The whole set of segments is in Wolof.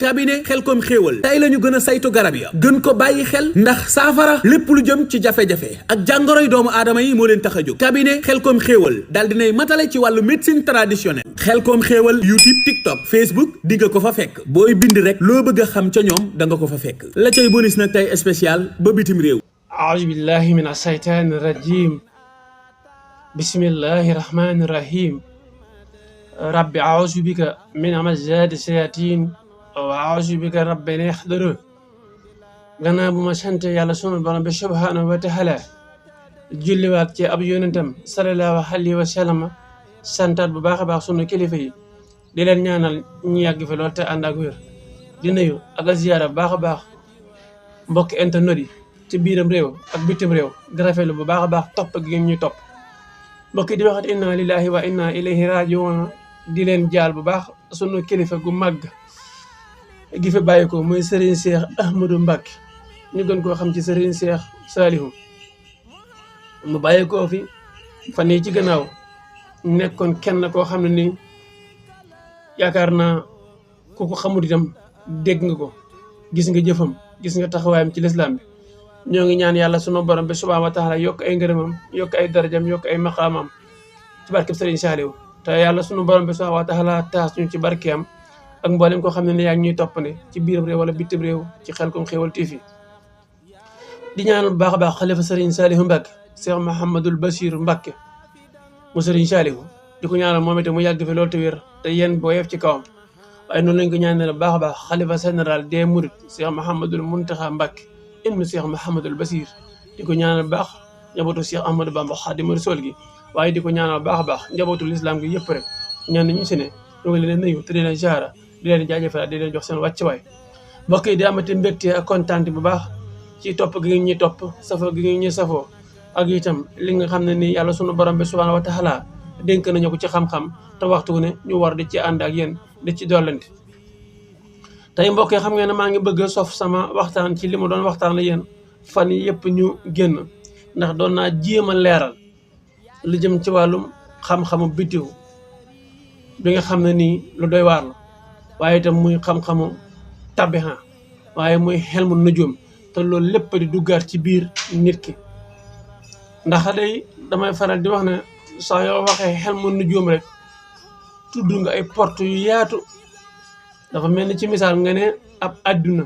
cabinet Xelcom xéewal tey lañu gën a saytu garab ya gën ko bàyyi xel ndax saafara lépp lu jëm ci jafe-jafe ak jàngoroy doomu aadama yi moo leen tax a jóg cabinet Xelcom xéewal daal dinay matale ci wàllu médecine traditionnelle Xelcom xéewal YouTube TikTok Facebook di nga ko fa fekk booy bind rek loo bëgg a xam ca ñoom da nga ko fa fekk la cay bonus nag tey spécial ba bitim réew. aouzu billahi min ashaytani rajim bismillahi rahmani rahim rabbi aouzu bika min amazati shayatin wa aouzu bika rabbi an yahdurun gannaaw bu ma sant yàlla sunu borom bi subhanahu wa taala julliwaat ci ab yonentam sallallahu alayhi wa sallam santaat bu baax a baax sunu kilifa yi di leen ñaanal ñu yàgg fi lool te ànd ak wér di nuyu ak a ziyaara bu baax a baax mbokki internet yi ci biiram réew ak bitim réew di rafetlu bu baax a baax topp gi ngeen ñuy topp mbokki di waxat inna lillahi wa inna ilayhi rajiun di leen jaal bu baax sunu kilifa gu màgg gi fi bàyyi ko muy Serigne Cheikh Ahmadou Mbacké ñu gën koo xam ci Serigne Cheikh Salihu mu bàyyi koo fi fan yi ci gannaaw nekkoon kenn koo xam ne nii yaakaar naa ku ko xamul itam dégg nga ko gis nga jëfam gis nga taxawaayam ci lislaam bi ñoo ngi ñaan yàlla sunu borom bi subhaanahu wa taala yokk ay ngërëmam yokk ay darajam yokk ay maqaamam ci barkeb Serigne Saliou te yàlla sunu borom bi subhaanahu wa taala taas ñu ci barkeem ak mboolem koo xam ne yaa ngi ñuy toppane ci biiram réew wala bitim réew ci Xelcom xéewal TV di ñaanal bu baax a baax xalifa Serigne Saliou Mbacké Cheikh Mouhamadoul Bachir Mbacké mu Serigne Saliou di ko ñaanal moom itam mu yàgg fi loolu te wér te yéen boo yef ci kawam waaye noonu lañ ko ñaanal bu baax a baax xalifa général des Mourides Cheikh Mouhamadoul Mountakha Mbacké ibnu Cheikh Mouhamadoul Bachir di ko ñaanal bu baax njabootu Cheikh Ahmadou Bamba Khadimu Rasul gi waaye di ko ñaanal bu baax a baax njabootu l'islam gi yëpp rek ñaan ñu si ne ñu ngi leen nuyu te di leen jaara di leen jaajëfal di leen jox seen wàccuwaay mbokk yi di amati mbégte ak kontaan bu baax ci topp gi ngeen ñuy topp safoo gi ngeen ñuy safoo ak itam li nga xam ne nii yàlla sunu borom bi subhanahu wa taala dénk nañu ko ci xam-xam te waxtu ne ñu war di ci ànd ak yéen di ci dollante tey mbokk yi xam ngeen ne maa ngi bëgg a sof sama waxtaan ci li ma doon waxtaan la yéen fan yëpp ñu génn ndax doon naa jéem a leeral lu jëm ci wàllum xam-xamu biddiw bi nga xam ne nii lu doy waar la waaye itam muy xam-xamu tabiha waaye muy xelmu nujum te loolu lépp di duggaat ci biir nit ki ndax day damay faral di wax ne saa yoo waxee xelmu nujum rek tudd nga ay porte yu yaatu dafa mel ni ci misaal nga ne ab àdduna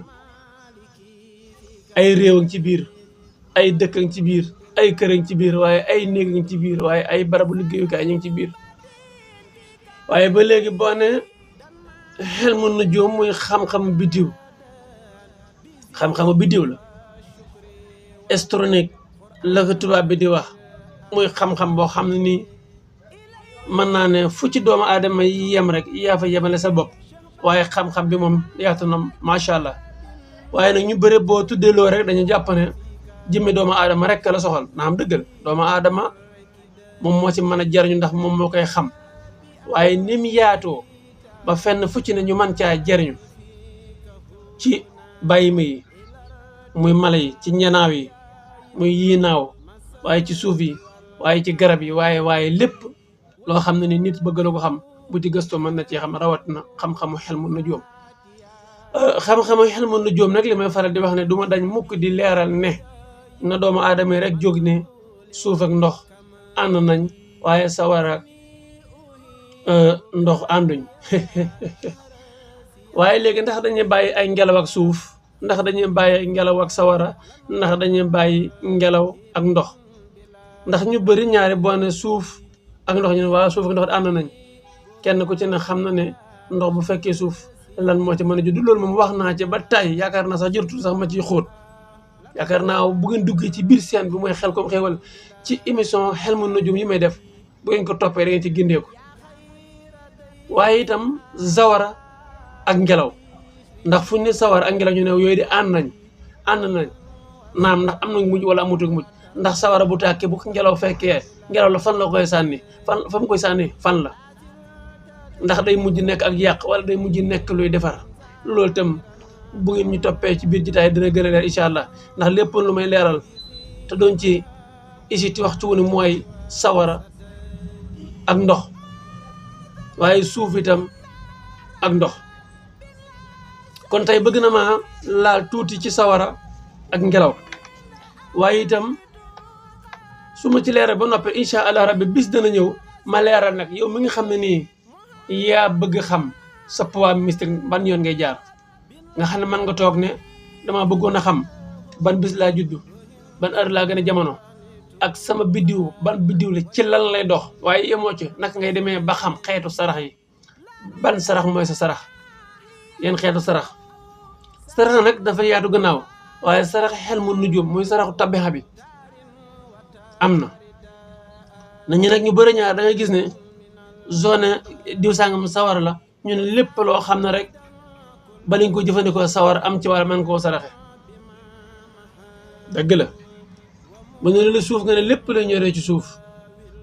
ay réew ci biir ay dëkk ci biir ay kër ci biir waaye ay néeg ci biir waaye ay barabu liggéeyukaay ñu ngi ci biir waaye ba léegi boo ne xelmu nujum muy xam-xamu biddiw xam-xamu biddiw la astronomique la ko tubaab bi di wax muy xam-xam boo xam ne nii mën naa ne fu ci doomu aadama yi yem rek yaa fa yemale sa bopp waaye xam-xam bi moom yaatu na macha allah waaye nag ñu bëri boo tuddee loo rek dañu jàpp ne jëmmi doomu aadama rek la soxal naam dëggal doomu aadama moom moo ci mën a jariñu ndax moom moo koy xam waaye ni mu yaatoo ba fenn fu ci ne ñu mën caa jariñu ci bàyyi ma yi muy mala yi ci ñanaaw yi muy yii naaw waaye ci suuf yi waaye ci garab yi waaye lépp loo xam ne ni nit bëgg na ko xam bu ci gëstoo mën na ci xam rawat na xam-xamu xelmu nujum xam-xamu xelmu nujum nag li may faral di wax ne du ma dañ mukk di leeral ne na doomu aadama yi rek jóg ne suuf ak ndox ànd nañ waaye sawara ndox ànduñ waaye léegi ndax dañuy bàyyi ay ngelaw ak suuf ndax dañuy bàyyi ngelaw ak sawara ndax dañuy bàyyi ngelaw ak ndox ndax ñu bëri ñaari boo ne suuf ak ndox ñu ne waaw suuf ak ndox ànd nañ kenn ku ci ne xam na ne ndox bu fekkee suuf lan moo ci mën a judd loolu moom wax naa ci ba tey yaakaar naa sax jërëtul sax ma ciy xóot yaakaar naa bu ngeen duggee ci biir seen bi mooy Xelcom xéewal ci émission xelmu nujum yi may def bu ngeen ko toppee da ngeen ci gindeeku waaye itam sawara ak ngelaw ndax fu ñu ne sawara ak ngelaw ñu ne yooyu di ànd nañ naam ndax am na mujj wala amutuk mujj ndax sawara bu tàkkee bu ngelaw fekkee ngelaw la fan la koy sànni fa mu koy sànni fan la ndax day mujj nekk ak yàq wala day mujj nekk luy defar loolu itam bu ngeen ñu toppee ci biir jitaay dina gën a leer incha allah ndax lépp lu may leeral te doon ci isiti waxtu wu ne mooy sawara ak ndox waaye suuf itam ak ndox kon tey bëgg na maa laal tuuti ci sawara ak ngelaw waaye itam su ma ci leeral ba noppi incha allah rabbi bis dana ñëw ma leeral nag yow mi nga xam ne nii yaa bëgg xam sa poids mystique ban yoon ngay jaar nga xam ne man nga toog ne dama bëggoon a xam ban bis laa juddu ban heure laa gën a jamono ak sama biddiw ban biddiw la ci lan lay dox waaye yemoo ci naka ngay demee ba xam xeetu sarax yi ban sarax mooy sa sarax yéen xeetu sarax nag dafa yaatu gannaaw waaye sarax xel mu nujum muy saraxu tabixa bi am na nañu nag ñu bëri ñaar da ngay gis ne zone diw sàngam sawar la ñu ne lépp loo xam ne rek ba lañ ko jëfandikoo sawar am ci wàll mën koo saraxe dëgg la bu ñu la suuf nga ne lépp la ñoree ci suuf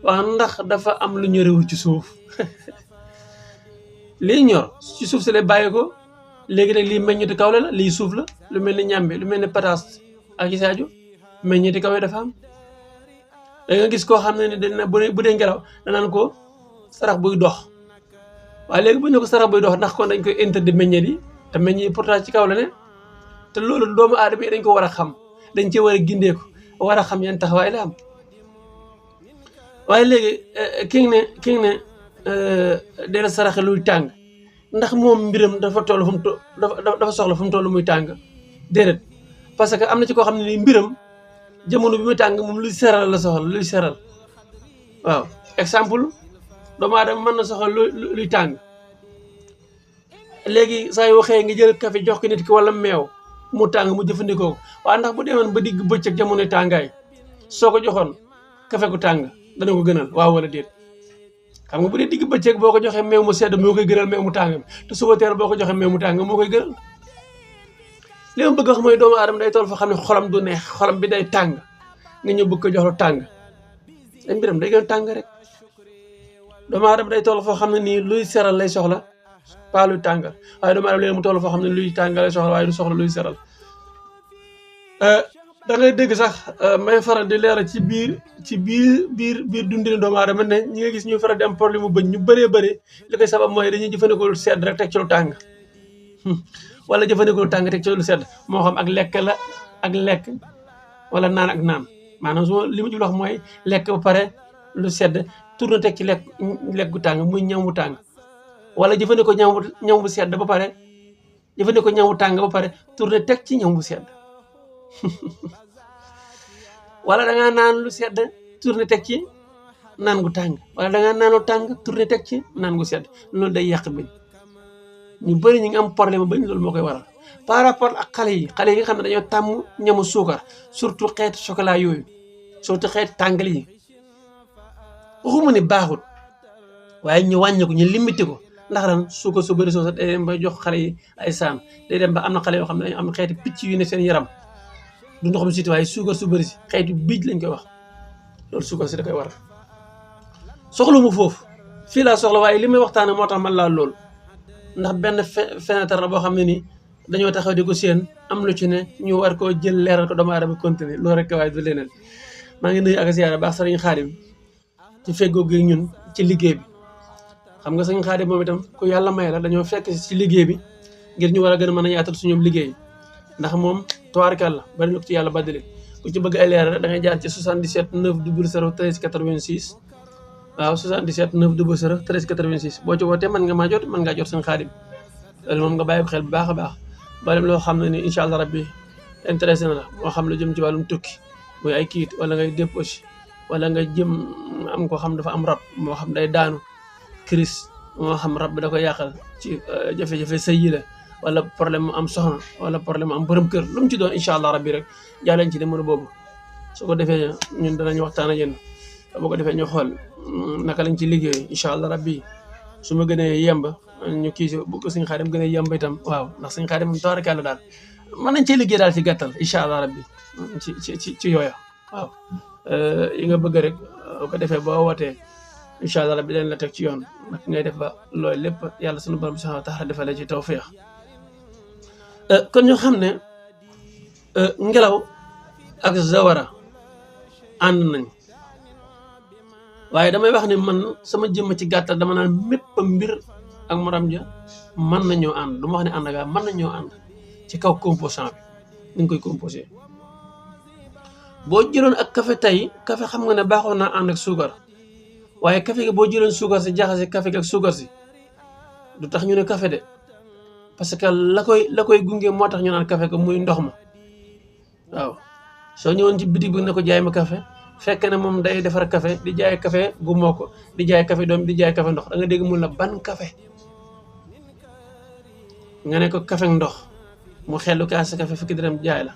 waaw ndax dafa am lu ñorewul ci suuf lii ñor ci suuf si lay bàyyi ko léegi nag lii meññeeti kaw la lii suuf la lu mel ni ñàmbi lu mel ni pataas ak isaaju meññeeti kaw dafa am da nga gis koo xam ne dina bu dee ngelaw danaan ko sarax buy dox waaye léegi bu ñu ko sarax buy dox ndax kon dañ koy interdit meññeet yi te meññeet yi pourtant ci kaw la ne te loolu doomu aadama yi dañ ko war a xam dañ cee war a gindeeku war a xam yan taxawaay la am waaye léegi ki ne dina saraxe luy tàng ndax moom mbiram dafa toll fu mu dafa soxla fu mu toll muy tàng déedéet parce que am na ci koo xam ne nii mbiram jamono bi muy tàng moom luy seral la soxla luy seral waaw exemple doomu aadama mën na soxla luy tàng léegi saa yoo xëyee nga jël café jox ko nit ki wala meew mu tàng mu jëfandikoo ko waaye ndax bu demoon ba digg bëccëg jamono tàngaay soo ko joxoon café gu tàng dana ko gënal waaw wala déet xam nga bu dee digg bëccëg boo ko joxee meew mu sedd moo koy gënal meew mu tàng te suba teel boo ko joxee meew mu tàng moo koy gënal li ma bëgg a wax mooy doomu aadama day toll foo xam ne xolam du neex xolam bi day tàng nga ñëw bëgg ko jox lu tàng ay mbiram day gën a tàng rek doomu aadama day toll foo xam ne nii luy seral lay soxla pas luy tàngal waaye doomu aadama léegi mu toll foo xam ne luy tàngal lay soxla waaye du soxla luy seral da ngay dégg sax may faral di leeral ci biir dundinu doomu aadama ne ñi nga gis ñuy faral di am problème mu bëñ ñu bëree bëri li koy sabab mooy dañuy jëfandikoo lu sedd rek teg ci lu tàng wala jëfandikoo lu tàng teg ci lu sedd moo xam ak lekk la ak lekk wala naan ak naan maanaam su li ma jublu wax mooy lekk ba pare lu sedd tourné teg ci lekk gu tàng muy ñam wu tàng wala jëfandikoo ñam bu sedd ba pare jëfandikoo ñam wu tàng ba pare tourné teg ci ñam bu sedd wala da ngaa naan lu sedd tourné teg ci naan gu tàng wala da ngaa naan lu tàng tourné teg ci naan gu sedd loolu day yàq bañ ñu bëri ñu ngi am problème bañ loolu moo koy waral par rapport ak xale yi nga xam ne dañoo tàmm ñamu suukar surtout xeetu chocolat yooyu surtout xeetu tàngal yi waxuma ni baaxul waaye ñu wàññi ko ñu limité ko ndax ren suukar su bëri soo sax day dem ba jox xale yi ay saan day dem ba am na xale yoo xam ne dañu am xeeti picc yu ne seen yaram du ndoxam siiti waaye suukar su bëri si xeetu biij lañ koy wax loolu suukar si da koy waral soxla mu foofu fii laa soxla waaye li may waxtaane moo tax man laa loolu ndax benn fenêtre la boo xam ne nii dañoo taxaw di ko séen am lu ci ne ñu war koo jël leeral ko doomu aadama continuer loolu rek waaye du leneen maa ngi nuyu ak ziyaara baax sëriñ Xaadim ci feggoo gi ñun ci liggéey bi xam nga sëriñ Xaadim moom itam ku yàlla may la dañoo fekk ci liggéey bi ngir ñu war a gën a mën a yaatal suñu liggéey ndax moom tubaarkàlla la bari na ko ci yàlla baddali ku ci bëgg ay leeral rek da ngay jaar ci 77 900 13 86 waaw 77 900 13 86 boo ci wootee mën nga maa jot mën ngaa jot sëriñ Xaadim loolu moom nga bàyyi ko xel bu baax a baax mboolem loo xam ne ni incha allah rabbi intéressé na la moo xam lu jëm ci wàllum tukki muy ay kiit wala ngay déposé wala nga jëm am koo xam dafa am rab moo xam day daanu crise moo xam rab bi da koy yàqal ci jafe-jafe sëy yi la wala problème mu am soxna wala problème mu am borom kër lu mu ci doon incha allah rabbi rek jàllañ ci numéro boobu su ko defee ñun danañ waxtaan ak yéen boo ko defee ñu xool naka lañ ci liggéey incha allah rabbi su ma gënee yemb ñu kii si bu ko Sëñ Xaadim gën a yemb itam waaw ndax Sëñ Xaadim moom tabaarkalla daal mën nañ cee liggéey daal ci gàttal incha allah rabbi ci yooya waaw yi nga bëgg rek boo ko defee boo wootee incha allah rabbi dañ la teg ci yoon nag ngay def ba loolu lépp yàlla sunu borom subhaanahu wa taala defal la ci tawfiix kon ñu xam ne ngelaw ak zawara ànd nañ waaye damay wax ne man sama jëmm ci gàttal dama naan mépp mbir ak morom ja mën nañoo ànd du ma wax ne ànd ak mën nañoo ànd ci kaw composant bi ni nga koy composé boo jëloon ak café tey café xam nga ne baaxoon naa ànd ak suukar waaye café gi boo jëloon suukar si jaxase café gi ak suukar si du tax ñu ne café de parce que la koy gunge moo tax ñu naan café ko muy ndox ma waaw soo ñëwoon ci bitig bi ne ko jaay ma café fekk ne moom day defar café di jaay café gu moo ko di jaay café doom di jaay café ndox da nga dégg mun la ban café nga ne ko café ndox mu xellu kaas café fukki dërëm jaay la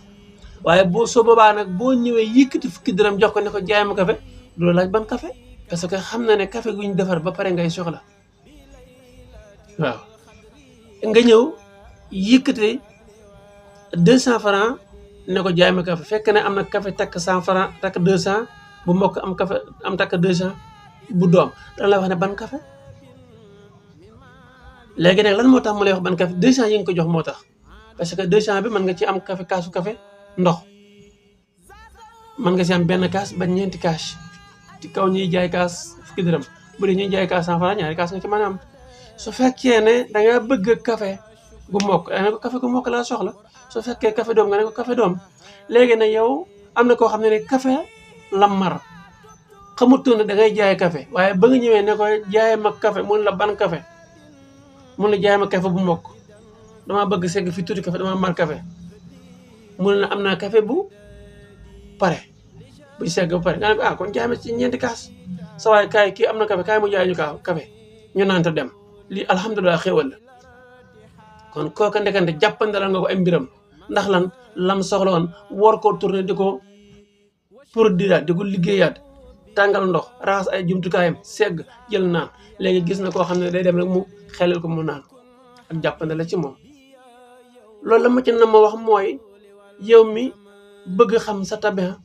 waaye boo soo boobaa nag boo ñëwee yëkkati fukki dërëm jox ko ne ko jaay ma café du la laaj ban café parce que xam na ne café gu ñu defar ba pare ngay soxla waaw nga ñëw yëkkati 200 francs ne ko jaay ma café fekk ne am na café takk 100 francs takk 200 bu mbokk am café am takk 200 bu doom dana la wax ne ban café léegi nag lan moo tax mu lay wax ban café 200 yi nga ko jox moo tax parce que 200 bi mën nga ci am café kaasu café ndox mën nga ci am benn kaas ba ñeenti kaas ci kaw ñuy jaay kaas fukki dërëm bu dee ñuy jaay kaas 100 francs ñaari kaas nga ci mën a am su fekkee ne dangaa bëgg café gu mokk da nga ne ko café gu mokk laa soxla su fekkee café doom nga ne ko café doom léegi nag yow am na koo xam ne café la mar xamutoon ne da ngay jaay café waaye ba nga ñëwee ne ko jaay ma café mun la ban café mun la jaay ma café bu mokk dama bëgg segg fi tuuti café dama mar café mun na am naa café bu pare buy segg bu pare nga ne ko kon jaay ma ci ñeenti kaas sa waaye kaay kii am na café kaay mu jaay ñu café ñu naan te dem lii alhamdulilah xéwal la kon kooka ndekante jàppandalal nga ko ay mbiram ndax lan lam soxla woon war koo tourné di ko produiraat di ko liggéeyaat tàngal ndox raxas ay jumtukaayam segg jël naan léegi gis na koo xam ne day dem rek mu xelal ko mu naan ak jàppandala ci moom loolu la ma ci na ma wax mooy yow mi bëgg xam sa tabiha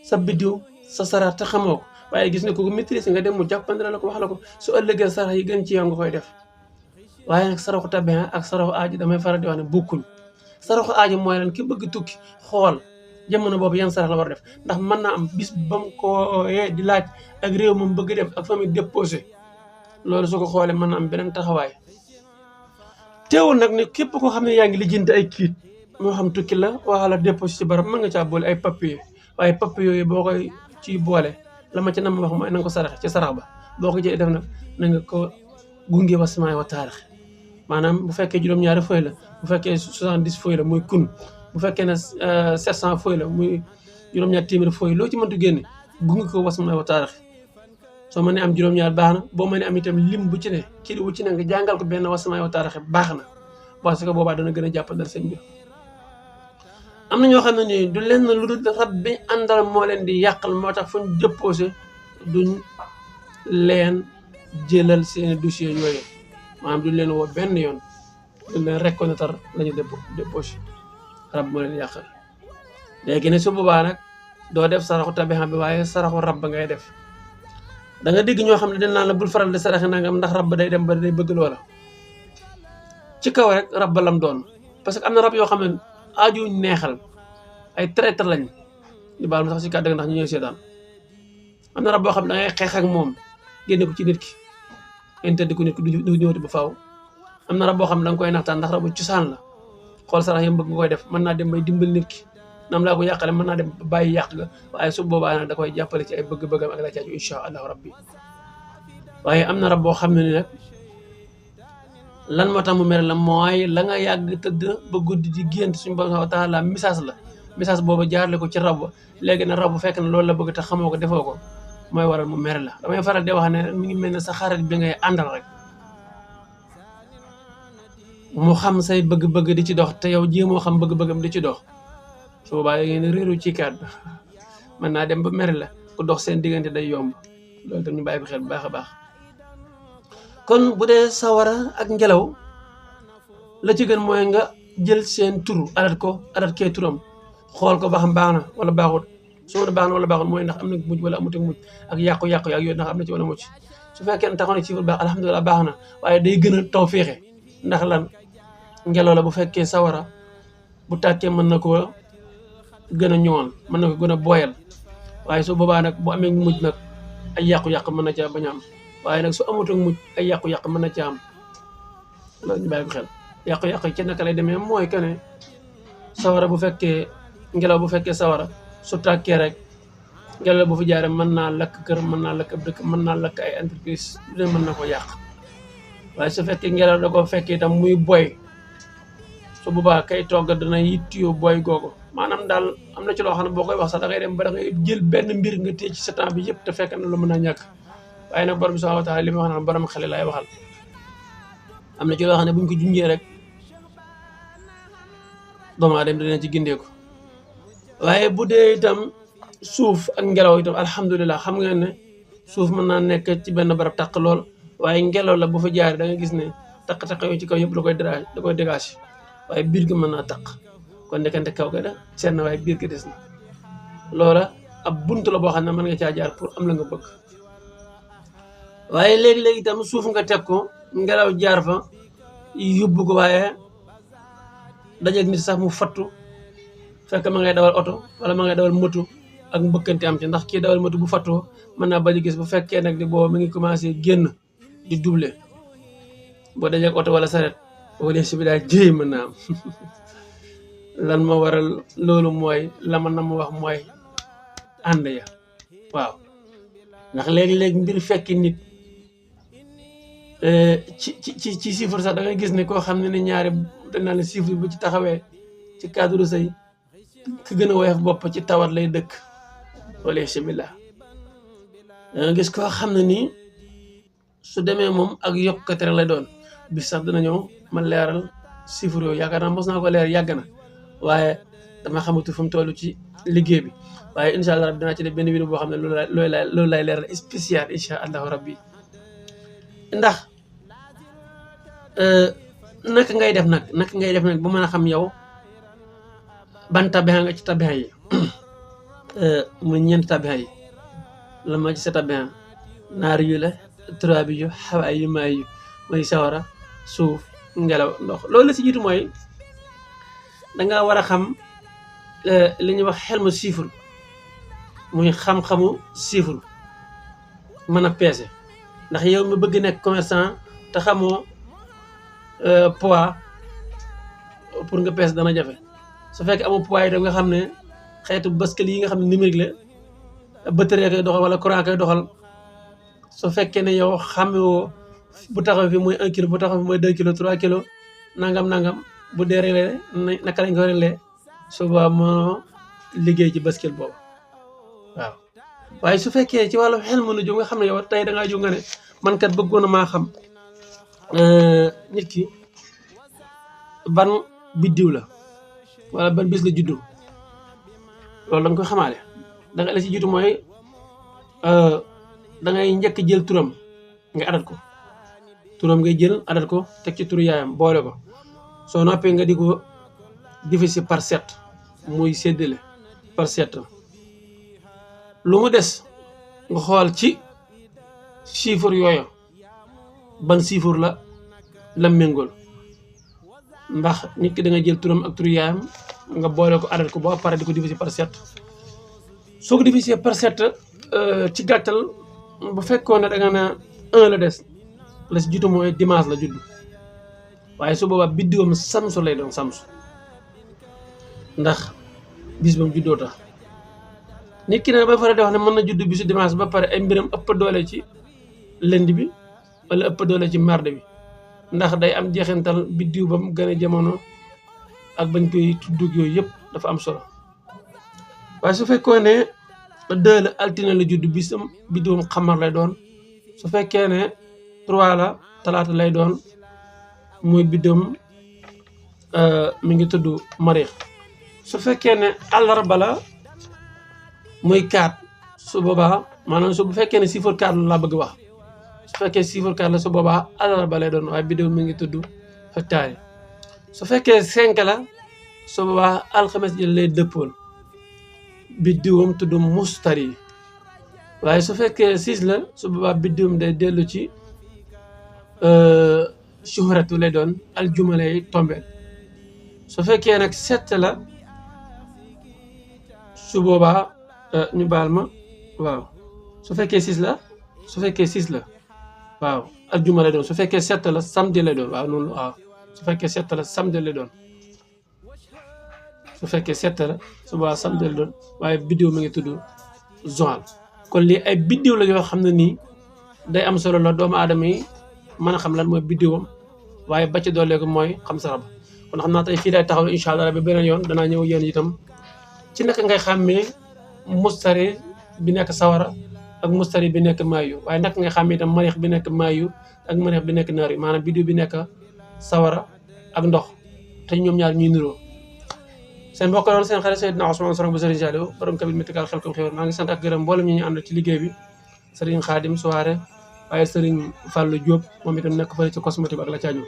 sa biddiw sa saraat te xamoo ko waaye gis nga ko maîtrise nga dem mu jàppandala la ko wax la ko su ëllëgee sarax yi gën ci yow nga koy def waaye nag saraxu tabiha ak saraxu aaji damay faral di wax ne bokkuñ saraxu aaji mooy lan ki bëgg tukki xool jamono boobu yan sarax la war a def ndax mën naa am bis ba mu ko di laaj ak réew moom bëgg dem ak fa muy déposé loolu su ko xoolee mën na am beneen taxawaay teewul nag ne képp koo xam ne yaa ngi lijjanti ay kiit moo xam tukki la waxala déposé ci barab mën nga caa boole ay papier waaye papier yooyu boo koy ci boole la ma ci nam wax mooy na nga ko saraxe ci sarax ba boo ko jëlee def nag na nga ko gunge wa samaay wa taarix maanaam bu fekkee juróom-ñaari feuille la bu fekkee 70 feuille la muy kun bu fekkee ne 700 feuille la muy juróom-ñaari téeméeri feuille loo ci mëntu génne gunge ko wa samaay wa taarix soo mënee am juróom-ñaar baax na boo mënee am itam lim bu ci ne kii bu ci ne nga jàngal ko benn wa samaay wa taarix baax na parce que boobaa dana gën a jàppandal seen mbir am na ñoo xam ne nii du leen lu dul rab bi àndal moo leen di yàqal moo tax fu ñu déposé duñ leen jëlal seen dossier yooyu maanaam duñ leen woo benn yoon duñ leen reconnaître la ñu déposé rab moo leen yàqal léegi ne su boobaa nag doo def saraxu tabixa bi waaye saraxu rab ba ngay def da nga dégg ñoo xam ne dañ naan la bul faral di saraxe nangam ndax rab ba day dem ba day bëgg loola ci kaw rek rab ba lam doon parce que am na rab yoo xam ne aajuñ neexal ay traître lañ ñu baal ma sax si kàddu ndax ñu ñëw seetaan am na rab boo xam ne da ngay xeex ak moom génne ko ci nit ki interdit ko nit ki du ñëwati ba faaw am na rab boo xam ne da nga koy naxtaan ndax rabu cosaan la xool sarax yam bëgg nga koy def mën naa dem bay dimbal nit ki nam laa ko yàqale mën naa dem bàyyi yàq ga waaye su boobaa nag da koy jàppale ci ay bëgg-bëggam ak la caaju insha allahu rabbi waaye am na rab boo xam ne ni nag lan moo tax mu mere la mooy la nga yàgg tëdd ba guddi di gént suñu borom wa taala message boobu jaarle ko ci rab ba léegi nag rab bu fekk ne loolu la bëgg te xamoo ko defoo ko mooy waral mu mere la damay faral di wax ne mi ngi mel ne sa xarit bi ngay àndal rek mu xam say bëgg-bëgg di ci dox te yow jéemoo xam bëgg-bëggam di ci dox su boobaa da ngeen réeru ci kàddu mën naa dem ba mere la ku dox seen diggante day yomb loolu tam ñu bàyyi ko xel bu baax a baax kon bu dee sawara ak ngelaw la ci gën mooy nga jël seen tur adat kee turam xool ko ba xam baax na wala baaxut su ma baax na wala baaxut mooy ndax am na mujj wala amut ak mujj ak yàqu-yàqu ak yooyu ndax am na ci wala mucc su fekkee ne taxaw na ci baax alhamdulilah baax na waaye day gën a taw féexe ndax lan ngelaw la bu fekkee sawara bu tàkkee mën na ko gën a ñëwal mën na ko gën a booyal waaye su boobaa nag bu amee mujj nag ay yàqu-yàqu mën na caa bañ a am waaye nag su amut ak mujj ay yàqu-yàqu mën na caa am loolu ñu bàyyi ko xel yàqu-yàqu yi ci naka lay demee mooy que ne sawara bu fekkee ngelaw bu fekkee sawara su tàkkee rek ngelaw bu fi jaaree mën naa lakk kër mën naa lakk ab dëkk mën naa lakk ay entreprise lu ne mën na ko yàq waaye su fekkee ngelaw da ko fekkee itam muy boy su boobaa kay togg dana yittiyoo boy googu maanaam daal am na ci loo xam ne boo koy wax sax da ngay dem ba da ngay jël benn mbir nga téye ci sa temps bi yëpp te fekk na lu mën a ñàkk waaye nag borom subhanahu wa taala li ma wax naan borom xel laay waxal am na ci loo xam ne buñ ko junjee rek doomu aadama dina ci gindeeku waaye bu dee itam suuf ak ngelaw itam alhamdulilah xam nga ne suuf mën naa nekk ci benn barab taq lool waaye ngelaw la bu fa jaaree da nga gis ne taq-taq yooyu ci kaw yëpp da koy dégagé waaye biir gi mën naa taq kon nekkante kaw ga da seen na waaye biir gi des na loola ab bunt la boo xam ne mën nga caa jaar pour am la nga bëgg waaye léegi-léegi itam suuf nga teg ko ngelaw jaar fa yóbbu ko waaye dajeeg nit sax mu fattu fekk ma ngay dawal oto wala ma ngay dawal moto ak mbëkkante am ci ndax kii dawal moto bu fattoo mën naa bañ a gis bu fekkee nag di boobu mi ngi commencé génn di doublé boo dajeeg oto wala saret wala si bi daal jéey mën naa am lan ma waral loolu mooy la ma na mu wax mooy ànd ya waaw ndax léegi-léegi mbir fekki nit ci chiffre sax da ngay gis ne koo xam ne ñaari dañ naan la chiffre bu ci taxawee ci cadre sëy ki gën a woyof bopp ci tawat lay dëkk wala simila da nga gis koo xam ne nii su demee moom ak yokkate rek lay doon bis sax dina ñëw ma leeral chiffre yooyu yaakaar naa mos naa ko leer yàgg na waaye dama xamatu fu mu toll ci liggéey bi waaye incha allah rabbi dinaa ci def benn vidéo boo xam ne loolu lay leeral spécial incha allahu rabbi ndax naka ngay def nag ba mën a xam yow ban tabixa nga ci tabixa yi muy ñeent tabixa yi la ma ci sa tabixa naar yu la turaabi yu xawaay yu maay yu mooy sawara suuf ngelaw ndox loolu la si jiitu mooy danga war a xam li ñuy wax xel mu chiffre muy xam-xamu chiffre mën a peese ndax yow mi bëgg nekk commerçant te xamoo poids pour nga peese dana jafe su fekkee amoo poids itam nga xam ne xeetu bascule yi nga xam ne numérique la batterie koy doxal wala courant koy doxal su fekkee ne yow xamewoo bu taxaw fi mooy 1 kilo bu taxaw fi mooy 2 kilos 3 kilos nangam bu dee réglé naka lañ ko réglé suba moo liggéey ci bascule boobu waaw waaye su fekkee ci wàllu xel mënu jóg nga xam ne yow tey dangaa jóg nga ne man kat bëggoon na maa xam nit ki ban biddiw la wala ban bis la juddu loolu da nga koy xamaale danga la ci jiitu mooy da ngay njëkk jël turam nga adat ko turam ngay jël adat ko teg ci turu yaayam boole ko soo noppee nga di ko diviser par 7 muy séddale par 7 lu mu des nga xool ci chiffre yooyu ban chiffre la méngool ndax nit ki da nga jël turam ak turu yaayam nga boole ko adat ko ba pare di ko diviser par 7 soo ko diviser par 7 ci gàttal bu fekkoon ne da nga ne 1 la des la si jiitu mooy dimanche la judd waaye su boobaa biddiwam samsu lay doon samsu ndax bis ba mu juddoo tax nit ki nag ba pare di wax ne mën na judd bisu dimanche ba pare ay mbiram ëpp doole ci lundi bi wala ëpp doole ci mardi bi ndax day am jeexintal biddiw ba mu gën a jamono ak bañ koy tuddug yooyu yëpp dafa am solo waaye su fekkoon ne 2 la altine la judd bisam biddiwam xamar lay doon su fekkee ne 3 la talaata lay doon muy biddiwam mi ngi tudd mariix su fekkee ne àllarba la muy 4 su boobaa maanaam su bu fekkee ne chiffre 4 la bëgg wax su fekkee chiffre 4 la su boobaa àllarba lay doon waaye biddiw mi ngi tudd hectare su fekkee 5 la su boobaa alxames ji lay dëppool biddiwam tudd mustari waaye su fekkee 6 la su boobaa biddiwam day dellu ci shuhratu lay doon aljuma lay tombeel su fekkee nag 7 la su boobaa ñu baal ma waaw su fekkee 6 la waaw aljuma lay doon su fekkee 7 la samedi lay doon waaw noonu waaw su fekkee 7 la samedi lay doon su fekkee 7 la su boobaa samedi lay doon waaye biddiw mi ngi tudd Joal kon lii ay biddiw la yoo xam ne nii day am solo la doomu aadama yi mën a xam lan mooy biddiwam waaye ba ci dooleeku mooy xam sa rab kon xam naa tey fii lay taxaw incha allah ba beneen yoon danaa ñëw yéen itam ci naka ngay xàmmee mustari bi nekk sawara ak mustari bi nekk maayu waaye naka ngay xàmmee itam marix bi nekk maayu ak marix bi nekk naar yi maanaam biddiw bi nekk sawara ak ndox te ñoom ñaar ñuy niroo seen mbokk doon seen xarit Seydina Ousmane Sorong bu Serigne Saliou borom kabit médical Xelcom xéwal maa ngi sant ak gërëm mboolem ñi ñu ànd ci liggéey bi Serigne Khadim Souare waaye Serigne Fallou Diop moom itam nekk fële ci cosmétique ak la caaju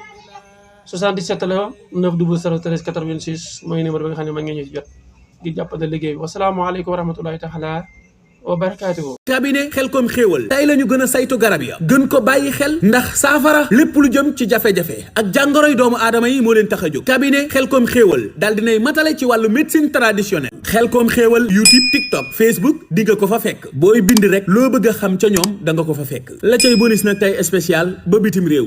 77 la 900 13 86 mooy numéro bi nga xam ne man ngeen ñu ci jot ngir jàppale liggéey bi wasalaamaaleykum wa rahmatulahi taala wa barakaatuhu. cabinet Xelcom xéewal tey la ñu gën a saytu garab ya gën ko bàyyi xel ndax saafara lépp lu jëm ci jafe-jafe ak jàngoroy doomu aadama yi moo leen tax a jóg cabinet Xelcom xéewal daal dinay matale ci wàllu médecine traditionnelle Xelcom xéewal YouTube TikTok Facebook di nga ko fa fekk booy bind rek loo bëgg a xam ca ñoom da nga ko fa fekk la cay bonus nag tey spécial ba bitim réew